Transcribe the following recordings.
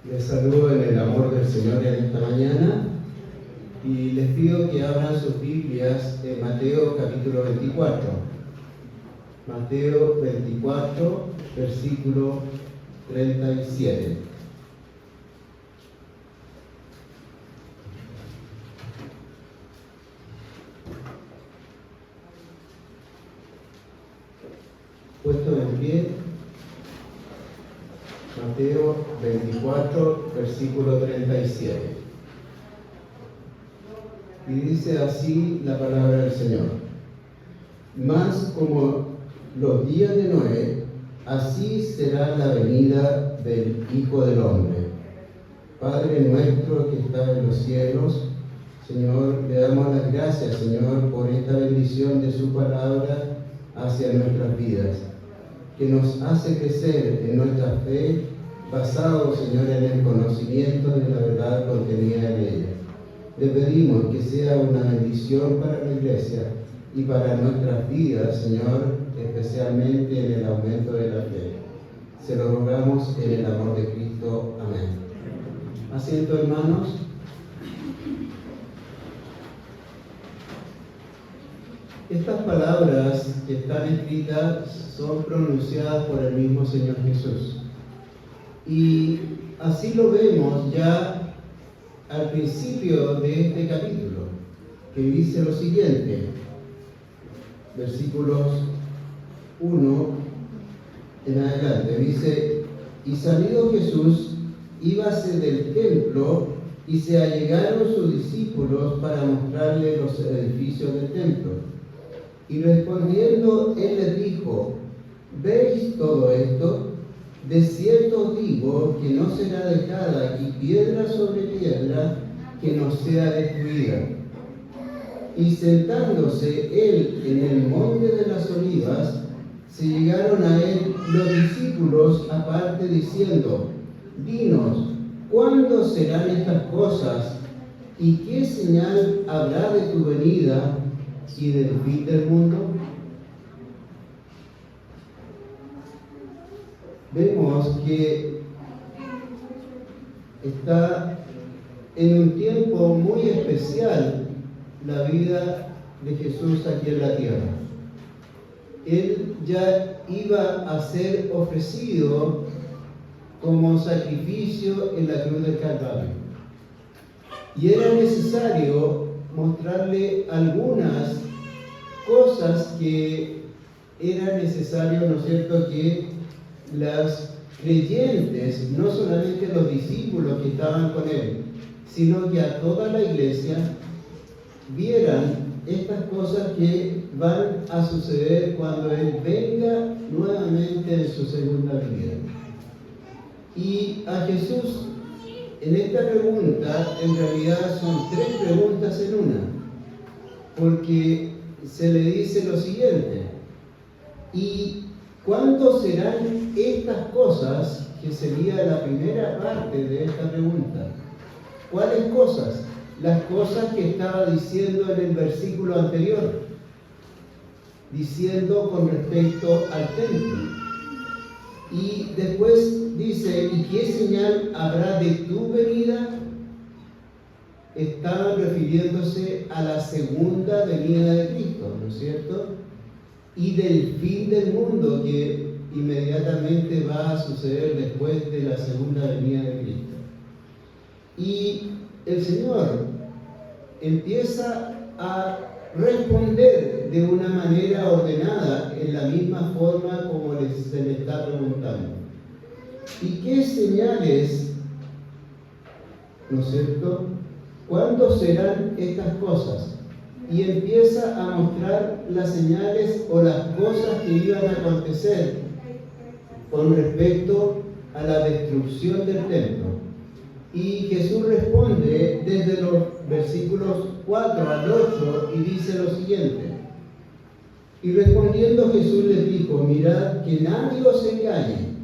Les saludo en el amor del Señor en esta mañana y les pido que abran sus Biblias en Mateo capítulo 24. Mateo 24, versículo 37. Puesto en pie. Mateo 24, versículo 37. Y dice así la palabra del Señor: Mas como los días de Noé, así será la venida del Hijo del Hombre. Padre nuestro que estás en los cielos, Señor, le damos las gracias, Señor, por esta bendición de su palabra hacia nuestras vidas, que nos hace crecer en nuestra fe, basado, Señor, en el conocimiento de la verdad contenida en ella. Le pedimos que sea una bendición para la Iglesia y para nuestras vidas, Señor, especialmente en el aumento de la fe. Se lo rogamos en el amor de Cristo. Amén. Asiento, hermanos. Estas palabras que están escritas son pronunciadas por el mismo Señor Jesús. Y así lo vemos ya al principio de este capítulo, que dice lo siguiente, versículos 1 en adelante, dice: Y salido Jesús, íbase del templo, y se allegaron sus discípulos para mostrarle los edificios del templo. Y respondiendo, él les dijo: ¿Veis todo esto? De cierto os digo que no será dejada aquí piedra sobre piedra que no sea destruida. Y sentándose él en el monte de las olivas, se llegaron a él los discípulos aparte diciendo: Dinos, ¿cuándo serán estas cosas? ¿Y qué señal habrá de tu venida y del fin del mundo? Vemos que está en un tiempo muy especial la vida de Jesús aquí en la tierra. Él ya iba a ser ofrecido como sacrificio en la cruz del Calvario. Y era necesario mostrarle algunas cosas que era necesario, ¿no es cierto?, que las creyentes, no solamente los discípulos que estaban con él, sino que a toda la iglesia vieran estas cosas que van a suceder cuando él venga nuevamente en su segunda venida. Y a Jesús, en esta pregunta, en realidad son tres preguntas en una, porque se le dice lo siguiente: ¿y cuándo serán estas cosas? Que sería la primera parte de esta pregunta. ¿Cuáles cosas? Las cosas que estaba diciendo en el versículo anterior, diciendo con respecto al templo. Y después dice: ¿y qué señal habrá de tu venida? Estaba refiriéndose a la segunda venida de Cristo, ¿no es cierto? Y del fin del mundo que inmediatamente va a suceder después de la segunda venida de Cristo. Y el Señor empieza a responder de una manera ordenada, en la misma forma como se le está preguntando. ¿Y qué señales, no es cierto? ¿Cuándo serán estas cosas? Y empieza a mostrar las señales o las cosas que iban a acontecer con respecto a la destrucción del templo. Y Jesús responde desde los versículos 4 al 8 y dice lo siguiente: y respondiendo Jesús les dijo, mirad que nadie os engañe,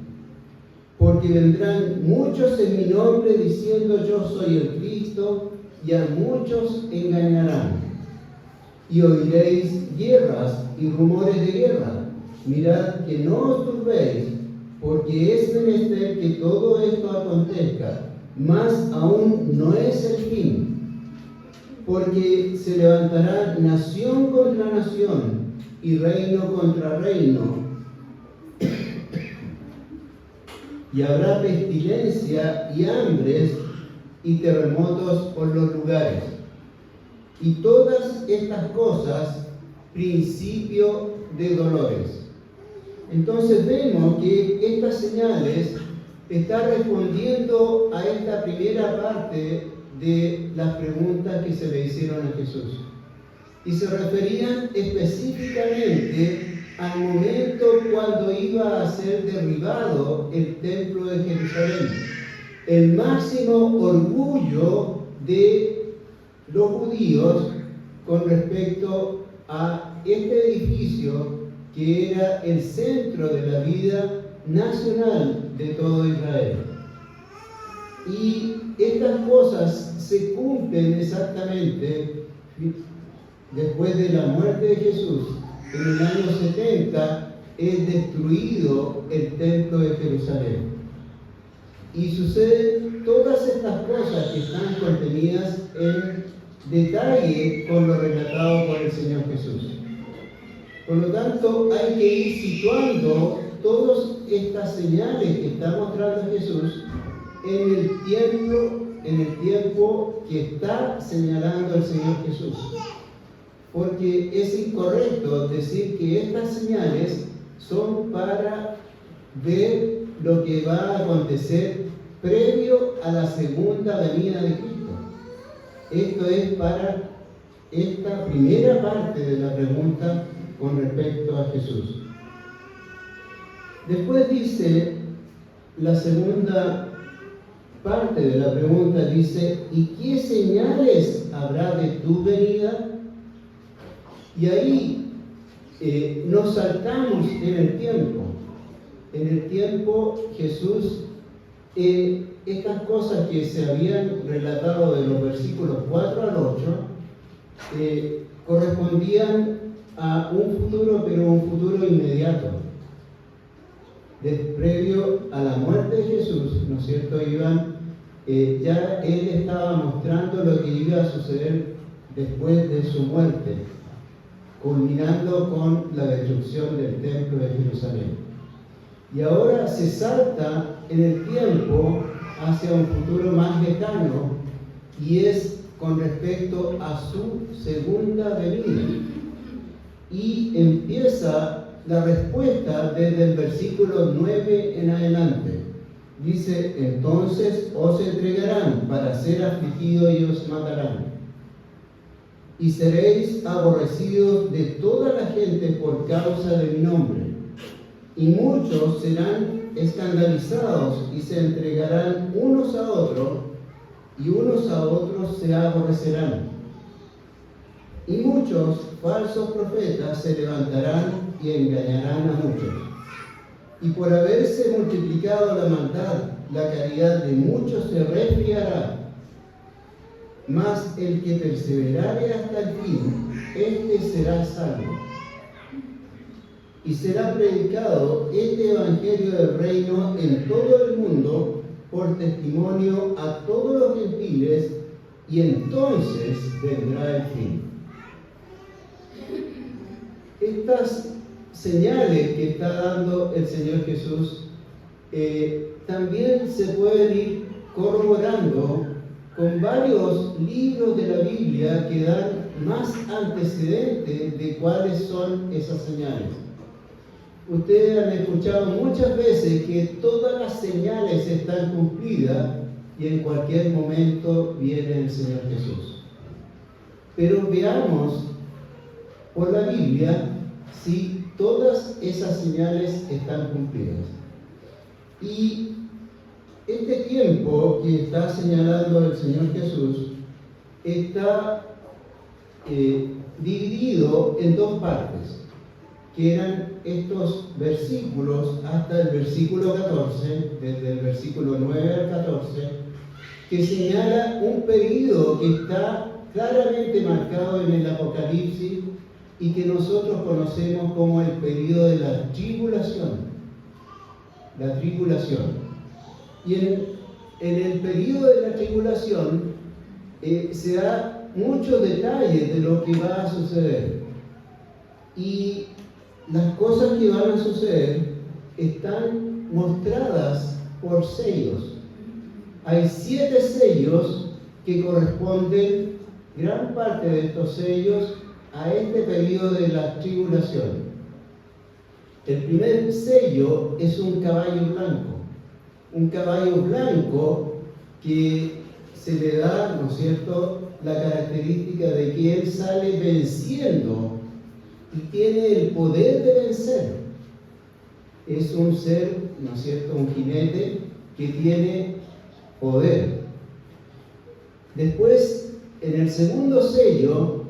porque vendrán muchos en mi nombre diciendo yo soy el Cristo, y a muchos engañarán. Y oiréis guerras y rumores de guerra. Mirad que no os turbéis, porque es menester que todo esto acontezca, mas aún no es el fin. Porque se levantará nación contra nación y reino contra reino, y habrá pestilencia y hambres y terremotos por los lugares. Y todas estas cosas, principio de dolores. Entonces vemos que estas señales están respondiendo a esta primera parte de las preguntas que se le hicieron a Jesús. Y se referían específicamente al momento cuando iba a ser derribado el templo de Jerusalén. El máximo orgullo de los judíos con respecto a este edificio que era el centro de la vida nacional de todo Israel. Y estas cosas se cumplen exactamente después de la muerte de Jesús. En el año 70 es destruido el templo de Jerusalén. Y suceden todas estas cosas que están contenidas en detalle con lo relatado por el Señor Jesús. Por lo tanto, hay que ir situando todas estas señales que está mostrando Jesús en el tiempo que está señalando el Señor Jesús. Porque es incorrecto decir que estas señales son para ver lo que va a acontecer previo a la segunda venida de Cristo. Esto es para esta primera parte de la pregunta con respecto a Jesús. Después dice, la segunda parte de la pregunta dice, ¿y qué señales habrá de tu venida? Y ahí nos saltamos en el tiempo. En el tiempo Jesús, estas cosas que se habían relatado de los versículos 4 al 8, correspondían a un futuro, pero un futuro inmediato. Previo a la muerte de Jesús, ¿no es cierto? Ya Él estaba mostrando lo que iba a suceder después de su muerte, culminando con la destrucción del templo de Jerusalén. Y ahora se salta en el tiempo hacia un futuro más lejano, y es con respecto a su segunda venida. Y empieza la respuesta desde el versículo 9 en adelante. Dice, entonces os entregarán para ser afligidos y os matarán. Y seréis aborrecidos de toda la gente por causa de mi nombre. Y muchos serán escandalizados y se entregarán unos a otros, y unos a otros se aborrecerán. Y muchos falsos profetas se levantarán y engañarán a muchos. Y por haberse multiplicado la maldad, la caridad de muchos se resfriará. Mas el que perseverare hasta el fin, éste será salvo. Y será predicado este evangelio del reino en todo el mundo por testimonio a todos los gentiles, y entonces vendrá el fin. Estas señales que está dando el Señor Jesús también se pueden ir corroborando con varios libros de la Biblia que dan más antecedentes de cuáles son esas señales. Ustedes han escuchado muchas veces que todas las señales están cumplidas y en cualquier momento viene el Señor Jesús. Pero veamos por la Biblia si todas esas señales están cumplidas. Y este tiempo que está señalando el Señor Jesús está dividido en dos partes, que eran estos versículos hasta el versículo 14, desde el versículo 9 al 14, que señala un periodo que está claramente marcado en el Apocalipsis y que nosotros conocemos como el periodo de la tribulación. La tribulación. Y en el periodo de la tribulación se da muchos detalles de lo que va a suceder. Y las cosas que van a suceder están mostradas por sellos. Hay 7 sellos que corresponden, gran parte de estos sellos, a este periodo de la tribulación. El primer sello es un caballo blanco. Un caballo blanco que se le da, ¿no es cierto?, la característica de que él sale venciendo y tiene el poder de vencer. Es un ser, ¿no es cierto?, un jinete que tiene poder. Después, en el segundo sello,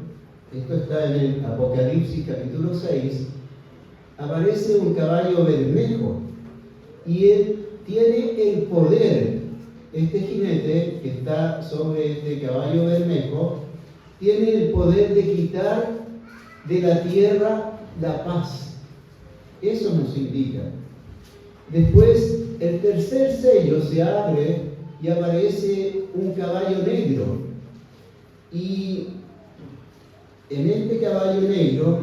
esto está en el Apocalipsis capítulo 6, aparece un caballo bermejo y él tiene el poder. Este jinete que está sobre este caballo bermejo tiene el poder de quitar de la tierra la paz. Eso nos indica. Después, el tercer sello se abre y aparece un caballo negro. Y en este caballo negro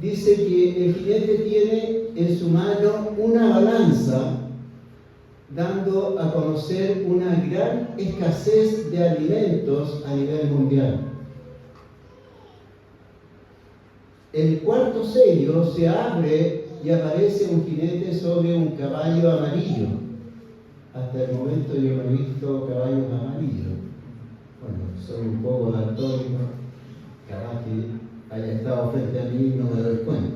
dice que el jinete tiene en su mano una balanza, dando a conocer una gran escasez de alimentos a nivel mundial. El cuarto sello se abre y aparece un jinete sobre un caballo amarillo. Hasta el momento yo no he visto caballos amarillos. Bueno, soy un poco daltónico, capaz que haya estado frente a mí y no me doy cuenta.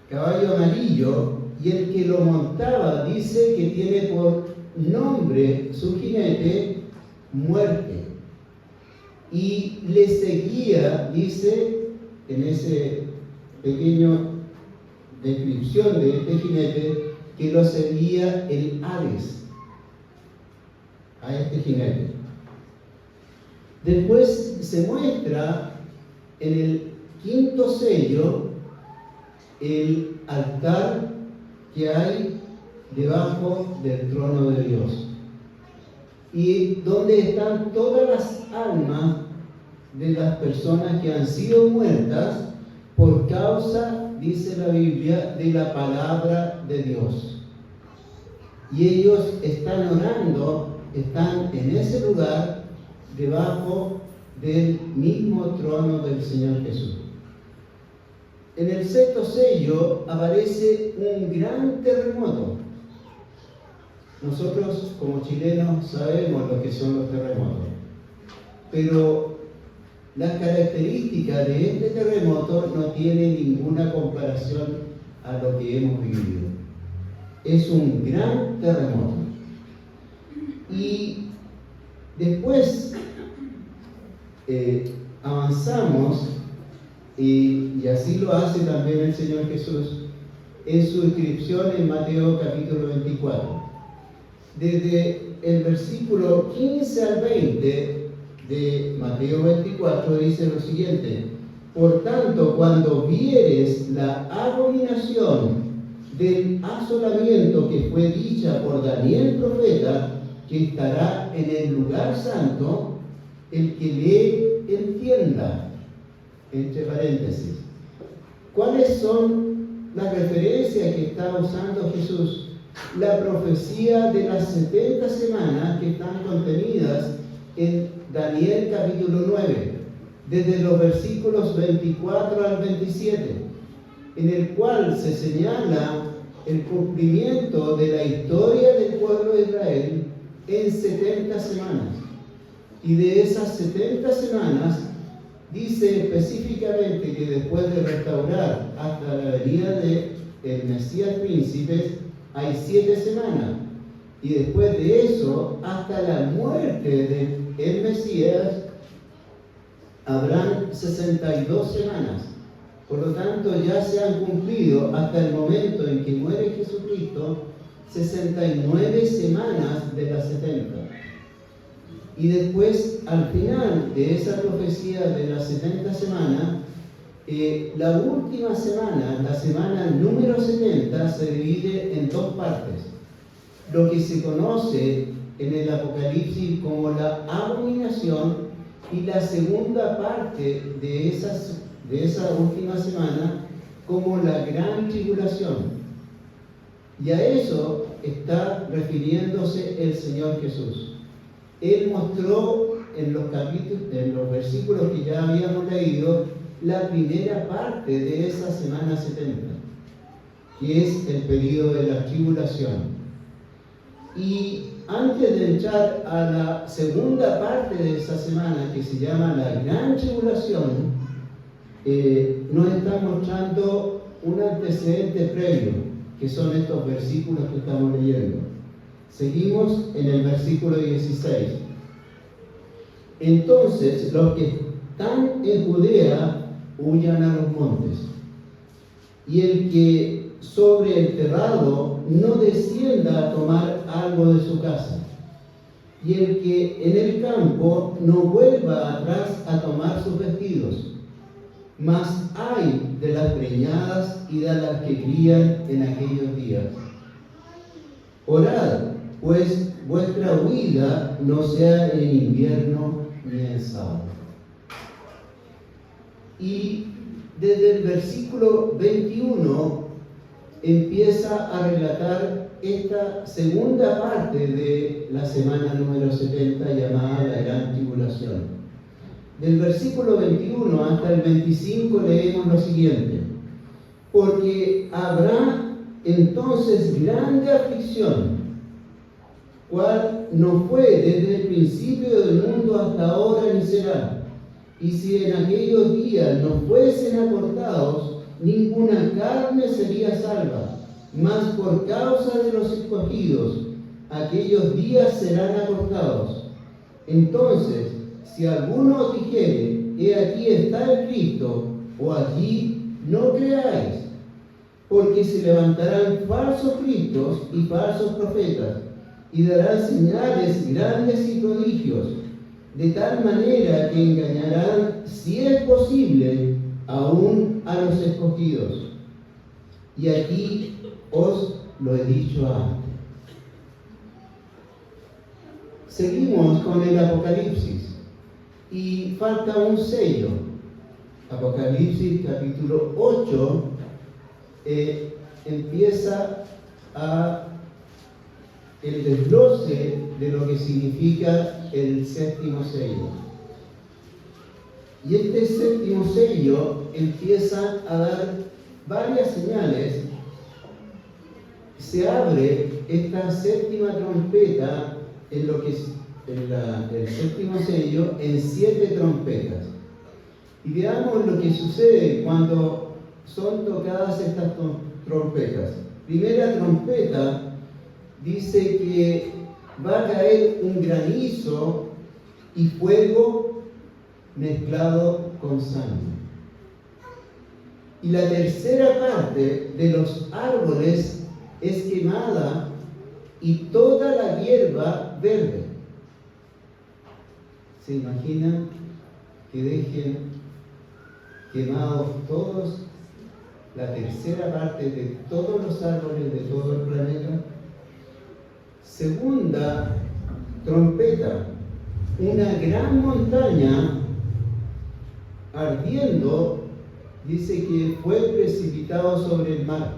Caballo amarillo, y el que lo montaba dice que tiene por nombre su jinete Muerte. Y le seguía, dice, en ese pequeño descripción de este jinete, que lo seguía el Hades a este jinete. Después se muestra en el quinto sello el altar que hay debajo del trono de Dios, y donde están todas las almas de las personas que han sido muertas por causa, dice la Biblia, de la palabra de Dios. Y ellos están orando, están en ese lugar debajo del mismo trono del Señor Jesús. En el sexto sello aparece un gran terremoto. Nosotros como chilenos sabemos lo que son los terremotos, pero las características de este terremoto no tienen ninguna comparación a lo que hemos vivido. Es un gran terremoto. Y después avanzamos, y así lo hace también el Señor Jesús en su inscripción en Mateo capítulo 24. Desde el versículo 15 al 20 de Mateo 24 dice lo siguiente: por tanto, cuando vieres la abominación del asolamiento que fue dicha por Daniel profeta, que estará en el lugar santo, el que lee entienda. Entre paréntesis, ¿cuáles son las referencias que está usando Jesús? La profecía de las 70 semanas que están contenidas en Daniel capítulo 9, desde los versículos 24 al 27. en el cual se señala el cumplimiento de la historia del pueblo de Israel en 70 semanas. Y de esas 70 semanas, dice específicamente que después de restaurar hasta la venida del Mesías Príncipe, hay 7 semanas. Y después de eso, hasta la muerte del Mesías, habrán 62 semanas. Por lo tanto, ya se han cumplido hasta el momento en que muere Jesucristo 69 semanas de las 70. Y después, al final de esa profecía de las 70 semanas, la última semana, la semana número 70, se divide en 2 partes. Lo que se conoce en el Apocalipsis como la abominación y la segunda parte de esa última semana como la gran tribulación. Y a eso está refiriéndose el Señor Jesús. Él mostró en los versículos que ya habíamos leído, la primera parte de esa semana 70, que es el periodo de la tribulación. Y antes de entrar a la segunda parte de esa semana, que se llama la gran tribulación, nos está mostrando un antecedente previo, que son estos versículos que estamos leyendo. Seguimos en el versículo 16. Entonces, los que están en Judea huyan a los montes, y el que sobre el terrado no descienda a tomar algo de su casa, y el que en el campo no vuelva atrás a tomar sus vestidos. Mas ay de las preñadas y de las que crían en aquellos días. Orad, pues vuestra huida no sea en invierno ni en sábado. Y desde el versículo 21 empieza a relatar esta segunda parte de la semana número 70 llamada la Gran Tribulación. Del versículo 21 hasta el 25 leemos lo siguiente: porque habrá entonces grande aflicción, cual no fue desde el principio del mundo hasta ahora ni será. Y si en aquellos días no fuesen acortados, ninguna carne sería salva. Mas por causa de los escogidos, aquellos días serán acortados. Entonces, si alguno dijere, he aquí está el Cristo, o allí, no creáis, porque se levantarán falsos cristos y falsos profetas, y darán señales grandes y prodigios, de tal manera que engañarán, si es posible, aún a los escogidos. Y aquí os lo he dicho antes. Seguimos con el Apocalipsis. Y falta un sello. Apocalipsis capítulo 8 empieza el desglose de lo que significa el séptimo sello. Y este séptimo sello empieza a dar varias señales. Se abre esta séptima trompeta en lo que es el séptimo sello en 7 trompetas. Y veamos lo que sucede cuando son tocadas estas trompetas. Primera trompeta dice que va a caer un granizo y fuego mezclado con sangre. Y la tercera parte de los árboles es quemada y toda la hierba verde. ¿Se imaginan que dejen quemados todos, la tercera parte de todos los árboles de todo el planeta? Segunda trompeta, una gran montaña ardiendo, dice que fue precipitado sobre el mar.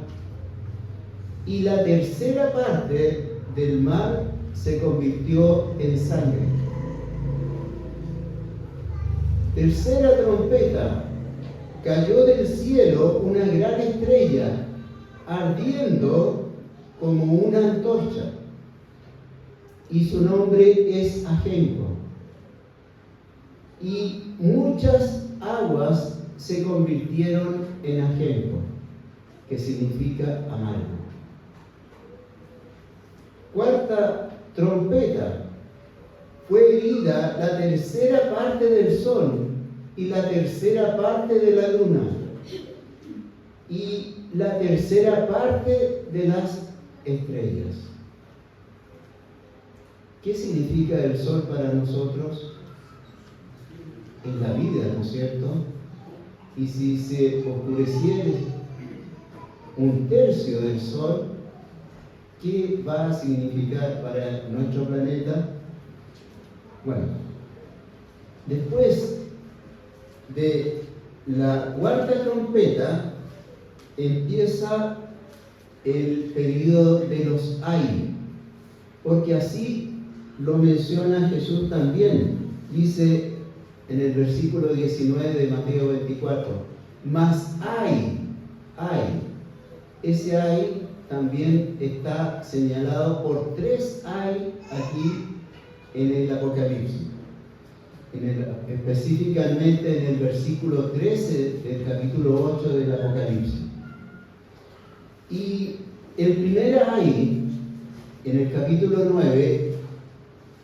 Y la tercera parte del mar se convirtió en sangre. Tercera trompeta, cayó del cielo una gran estrella, ardiendo como una antorcha, y su nombre es Ajenjo. Y muchas aguas se convirtieron en ajenjo, que significa amargo. Cuarta trompeta. Fue herida la tercera parte del sol y la tercera parte de la luna y la tercera parte de las estrellas. ¿Qué significa el sol para nosotros? En la vida, ¿no es cierto? Y si se oscureciera un tercio del sol, ¿qué va a significar para nuestro planeta? Bueno, después de la cuarta trompeta empieza el periodo de los ay, porque así lo menciona Jesús también. Dice en el versículo 19 de Mateo 24, mas ay, ese ay también está señalado por 3 ay aquí en el Apocalipsis, específicamente en el versículo 13 del capítulo 8 del Apocalipsis. Y el primer ay, en el capítulo 9,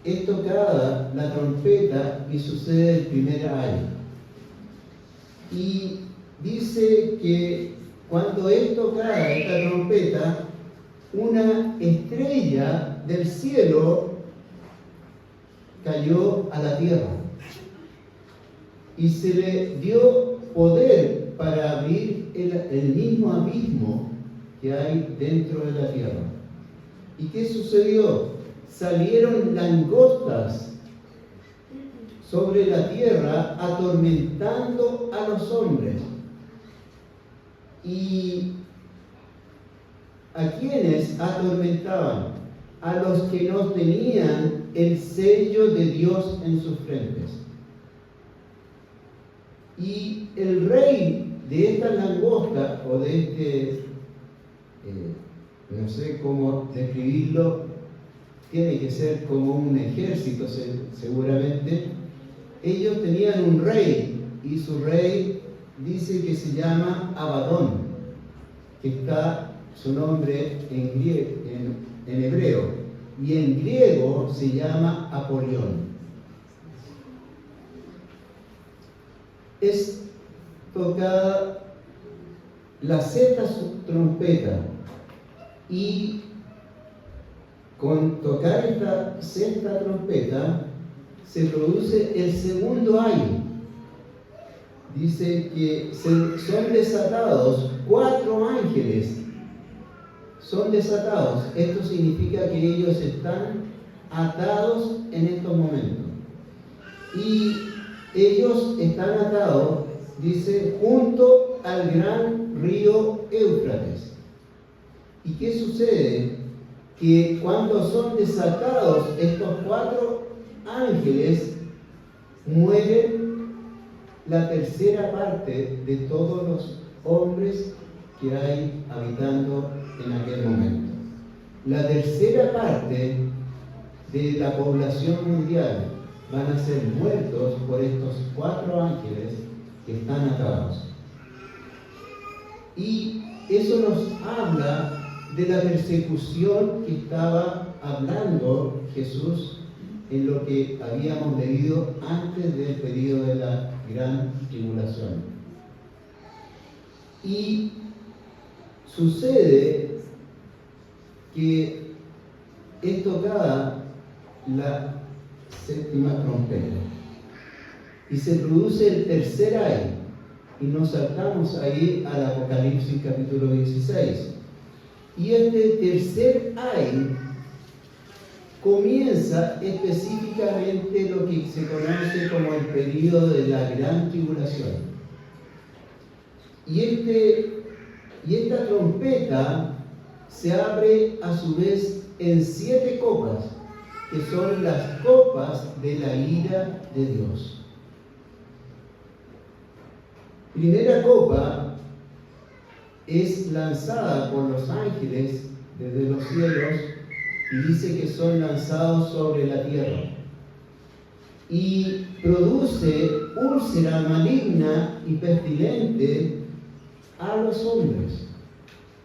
es tocada la trompeta y sucede el primer ay. Y dice que cuando es tocada esta trompeta, una estrella del cielo cayó a la tierra y se le dio poder para abrir el mismo abismo que hay dentro de la tierra. ¿Y qué sucedió? Salieron langostas sobre la tierra atormentando a los hombres. ¿Y a quiénes atormentaban? A los que no tenían el sello de Dios en sus frentes. Y el rey de esta langosta, o de este, no sé cómo describirlo, tiene que ser como un ejército seguramente. Ellos tenían un rey, y su rey dice que se llama Abadón, que está su nombre en hebreo, y en griego se llama Apolión. Es tocada la sexta trompeta, y con tocar esta sexta trompeta se produce el segundo ay. Dice que son desatados 4 ángeles. Son desatados. Esto significa que ellos están atados en estos momentos. Y ellos están atados, dice, junto al gran río Éufrates. ¿Y qué sucede? Que cuando son desatados estos 4 ángeles, mueren la tercera parte de todos los hombres que hay habitando en aquel momento. La tercera parte de la población mundial van a ser muertos por estos 4 ángeles que están atados. Y eso nos habla de la persecución que estaba hablando Jesús en lo que habíamos leído antes del periodo de la gran tribulación. Y sucede que es tocada la séptima trompeta y se produce el tercer ay, y nos saltamos ahí al Apocalipsis capítulo 16. Y este tercer ay comienza específicamente lo que se conoce como el periodo de la gran tribulación. Y esta trompeta se abre a su vez en 7 copas, que son las copas de la ira de Dios. Primera copa es lanzada por los ángeles desde los cielos y dice que son lanzados sobre la tierra. Y produce úlcera maligna y pestilente a los hombres,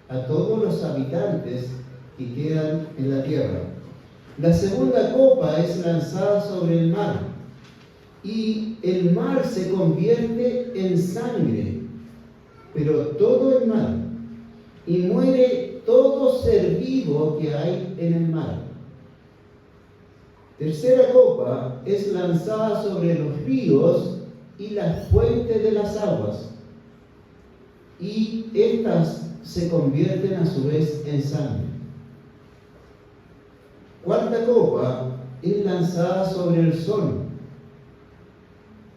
a todos los habitantes que quedan en la tierra. La segunda copa es lanzada sobre el mar, y el mar se convierte en sangre, pero todo el mar, y muere todo ser vivo que hay en el mar. Tercera copa es lanzada sobre los ríos y las fuentes de las aguas, y estas se convierten a su vez en sangre. Cuarta copa es lanzada sobre el sol,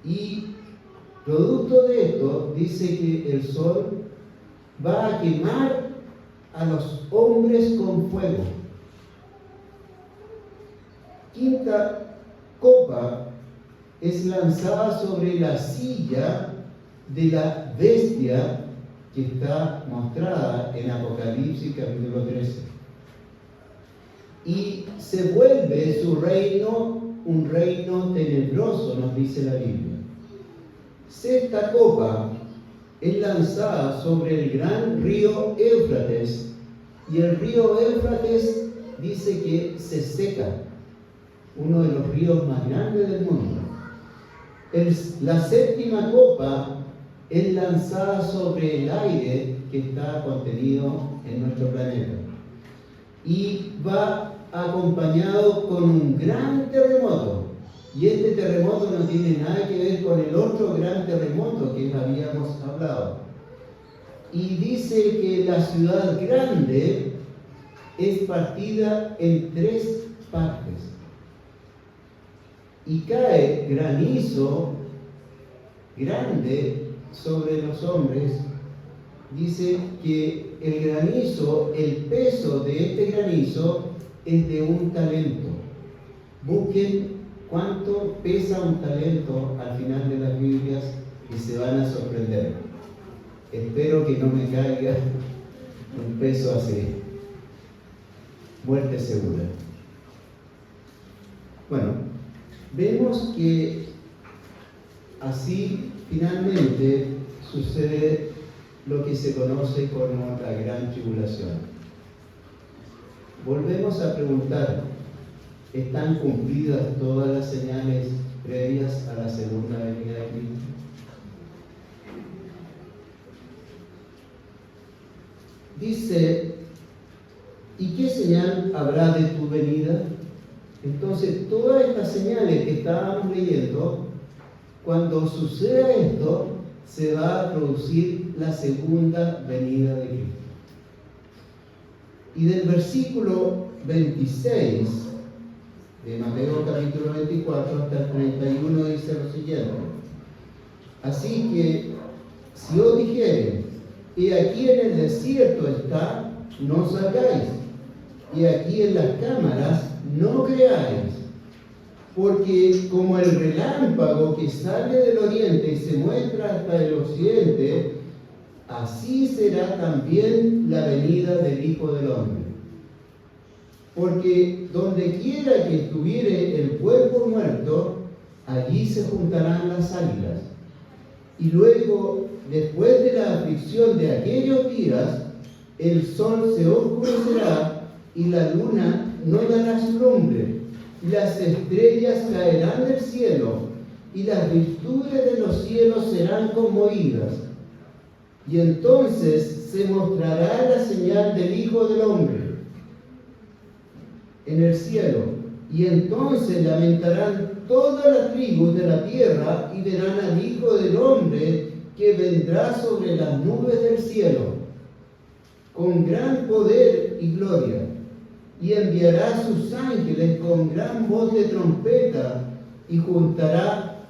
y producto de esto dice que el sol va a quemar a los hombres con fuego. Quinta copa es lanzada sobre la silla de la bestia que está mostrada en Apocalipsis capítulo 13. Y se vuelve su reino un reino tenebroso, nos dice la Biblia. Sexta copa es lanzada sobre el gran río Éufrates, y el río Éufrates dice que se seca, uno de los ríos más grandes del mundo. La séptima copa es lanzada sobre el aire que está contenido en nuestro planeta, y va acompañado con un gran terremoto. Y este terremoto no tiene nada que ver con el otro gran terremoto que habíamos hablado. Y dice que la ciudad grande es partida en 3 partes. Y cae granizo grande sobre los hombres. Dice que el granizo, el peso de este granizo es de 1 talento. Busquen cuánto pesa un talento al final de las Biblias y se van a sorprender. Espero que no me caiga un peso así. Muerte segura. Bueno, vemos que así finalmente sucede lo que se conoce como la gran tribulación. Volvemos a preguntar, ¿están cumplidas todas las señales previas a la segunda venida de Cristo? Dice, ¿y qué señal habrá de tu venida? Entonces, todas estas señales que estábamos leyendo, cuando suceda esto, se va a producir la segunda venida de Cristo. Y del versículo 26 de Mateo capítulo 24 hasta el 31 dice lo siguiente: así que si os dijeren, he aquí en el desierto está, no salgáis, y aquí en las cámaras no creáis, porque como el relámpago que sale del oriente y se muestra hasta el occidente, así será también la venida del Hijo del Hombre. Porque donde quiera que estuviere el cuerpo muerto, allí se juntarán las águilas. Y luego, después de la aflicción de aquellos días, el sol se oscurecerá y la luna no dará su lumbre, y las estrellas caerán del cielo, y las virtudes de los cielos serán conmovidas. Y entonces se mostrará la señal del Hijo del Hombre en el cielo, y entonces lamentarán todas las tribus de la tierra y verán al Hijo del Hombre que vendrá sobre las nubes del cielo con gran poder y gloria, y enviará a sus ángeles con gran voz de trompeta, y juntará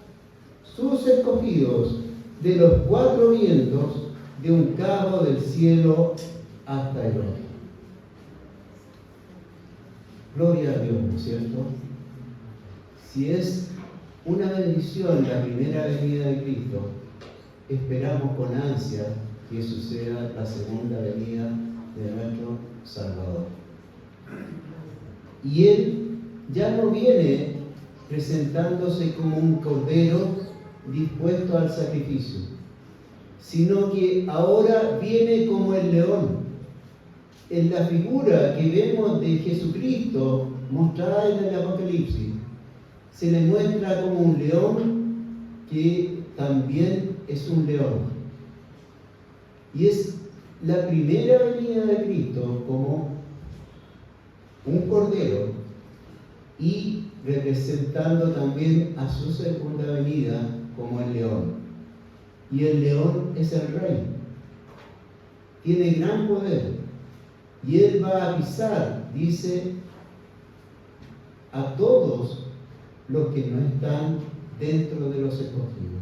sus escogidos de los 4 vientos, de un cabo del cielo hasta el otro. Gloria a Dios, ¿no es cierto? Si es una bendición la primera venida de Cristo, esperamos con ansia que suceda la segunda venida de nuestro Salvador. Y Él ya no viene presentándose como un cordero dispuesto al sacrificio, sino que ahora viene como el león. En la figura que vemos de Jesucristo mostrada en el Apocalipsis, se le muestra como un león que también es un león. Y es la primera venida de Cristo como un cordero y representando también a su segunda venida como el león. Y el león es el rey. Tiene gran poder. Y Él va a pisar, dice, a todos los que no están dentro de los escogidos.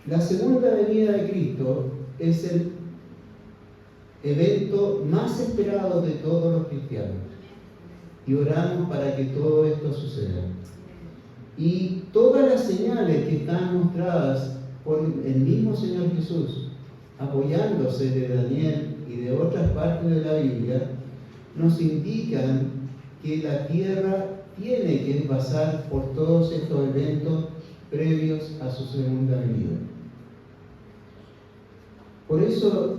La segunda venida de Cristo es el evento más esperado de todos los cristianos. Y oramos para que todo esto suceda. Y todas las señales que están mostradas por el mismo Señor Jesús, apoyándose de Daniel y de otras partes de la Biblia, nos indican que la tierra tiene que pasar por todos estos eventos previos a su segunda venida. Por eso,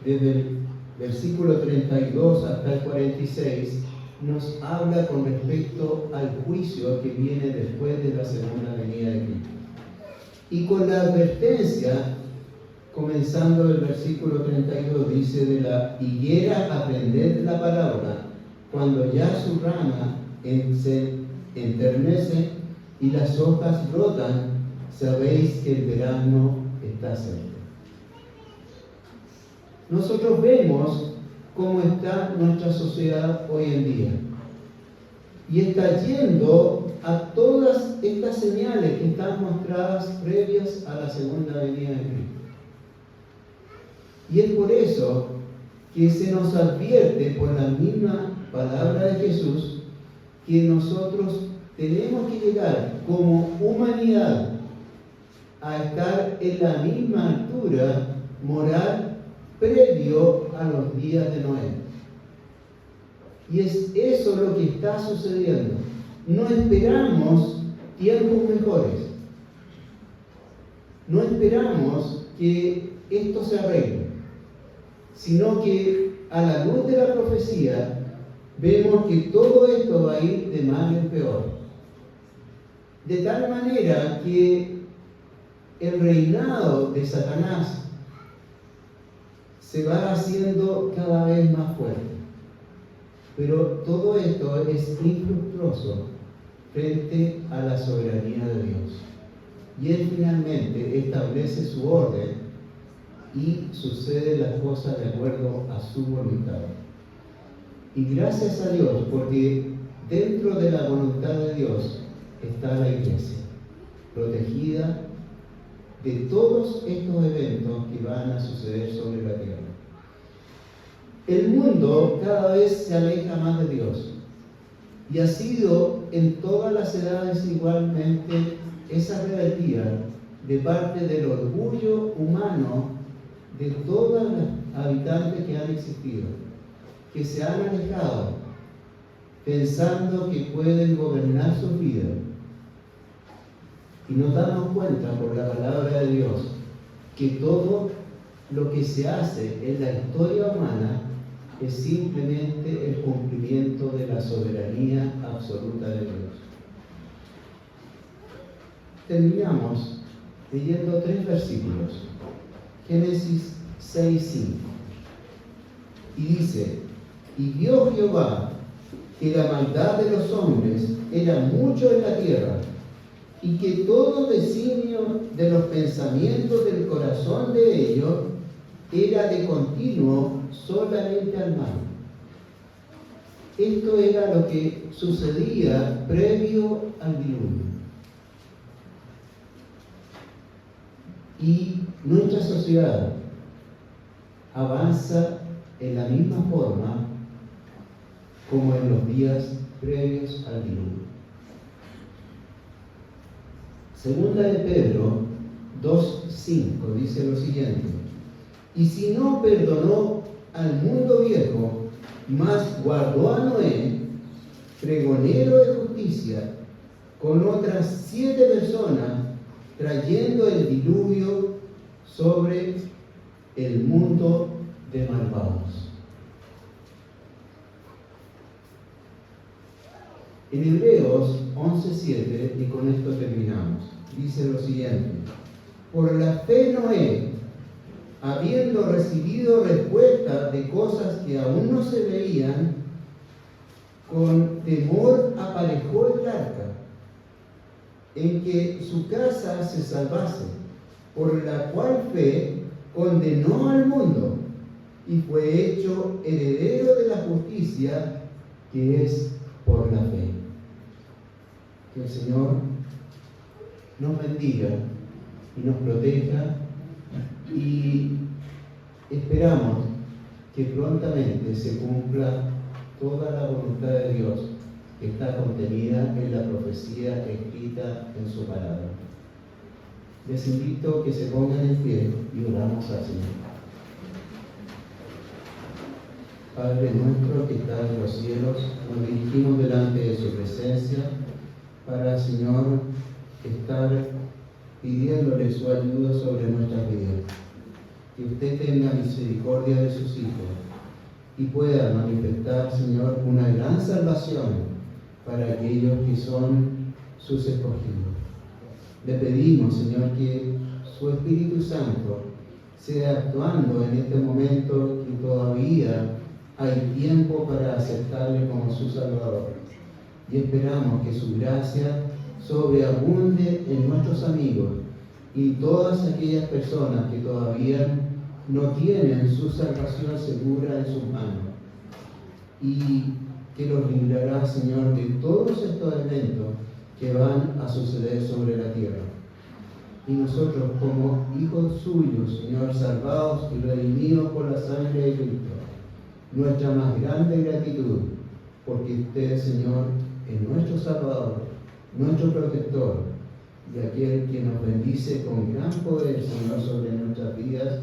desde el versículo 32 hasta el 46, nos habla con respecto al juicio que viene después de la segunda venida de Cristo. Y con la advertencia, comenzando el versículo 32, dice: de la higuera aprended la palabra, cuando ya su rama se enternece y las hojas brotan, sabéis que el verano está cerca. Nosotros vemos cómo está nuestra sociedad hoy en día. Y está yendo a todas estas señales que están mostradas previas a la segunda venida de Cristo. Y es por eso que se nos advierte por la misma palabra de Jesús que nosotros tenemos que llegar como humanidad a estar en la misma altura moral previo a los días de Noé. Y es eso lo que está sucediendo. No esperamos tiempos mejores. No esperamos que esto se arregle, sino que a la luz de la profecía vemos que todo esto va a ir de mal en peor. De tal manera que el reinado de Satanás se va haciendo cada vez más fuerte. Pero todo esto es infructuoso frente a la soberanía de Dios. Y Él finalmente establece su orden y sucede las cosas de acuerdo a su voluntad. Y gracias a Dios, porque dentro de la voluntad de Dios está la iglesia, protegida de todos estos eventos que van a suceder sobre la tierra. El mundo cada vez se aleja más de Dios, y ha sido en todas las edades igualmente esa rebeldía de parte del orgullo humano de todas las habitantes que han existido, que se han alejado pensando que pueden gobernar sus vidas. Y nos damos cuenta por la palabra de Dios que todo lo que se hace en la historia humana es simplemente el cumplimiento de la soberanía absoluta de Dios. Terminamos leyendo 3 versículos. Génesis 6:5. Y dice: y vio Jehová que la maldad de los hombres era mucho en la tierra, y que todo designio de los pensamientos del corazón de ellos era de continuo solamente al mal. Esto era lo que sucedía previo al diluvio. Y nuestra sociedad avanza en la misma forma como en los días previos al diluvio. Segunda de Pedro 2:5 dice lo siguiente: y si no perdonó al mundo viejo, mas guardó a Noé, pregonero de justicia, con otras 7 personas, trayendo el diluvio sobre el mundo de malvados. En Hebreos 11:7, y con esto terminamos, dice lo siguiente: por la fe Noé, habiendo recibido respuesta de cosas que aún no se veían, con temor aparejó el arca, en que su casa se salvase, por la cual fe condenó al mundo, y fue hecho heredero de la justicia que es por la fe. Que el Señor nos bendiga y nos proteja, y esperamos que prontamente se cumpla toda la voluntad de Dios que está contenida en la profecía escrita en su palabra. Les invito a que se pongan en pie y oramos al Señor. Padre nuestro que estás en los cielos, nos dirigimos delante de su presencia para, Señor, estar pidiéndole su ayuda sobre nuestras vidas. Que usted tenga misericordia de sus hijos y pueda manifestar, Señor, una gran salvación para aquellos que son sus escogidos. Le pedimos, Señor, que su Espíritu Santo sea actuando en este momento, que todavía hay tiempo para aceptarle como su Salvador. Y esperamos que su gracia sobreabunde en nuestros amigos y todas aquellas personas que todavía no tienen su salvación segura en sus manos, y que los librará, Señor, de todos estos eventos que van a suceder sobre la tierra. Y nosotros, como hijos suyos, Señor, salvados y redimidos por la sangre de Cristo, nuestra más grande gratitud, porque usted, Señor, es nuestro Salvador, nuestro protector, y aquel que nos bendice con gran poder, Señor, sobre nuestras vidas.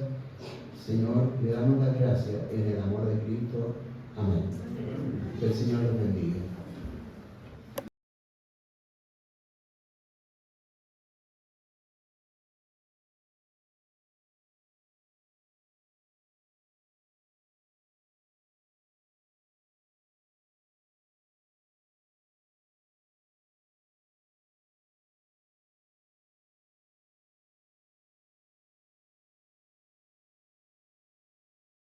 Señor, le damos la gracia en el amor de Cristo. Amén. Que el Señor los bendiga.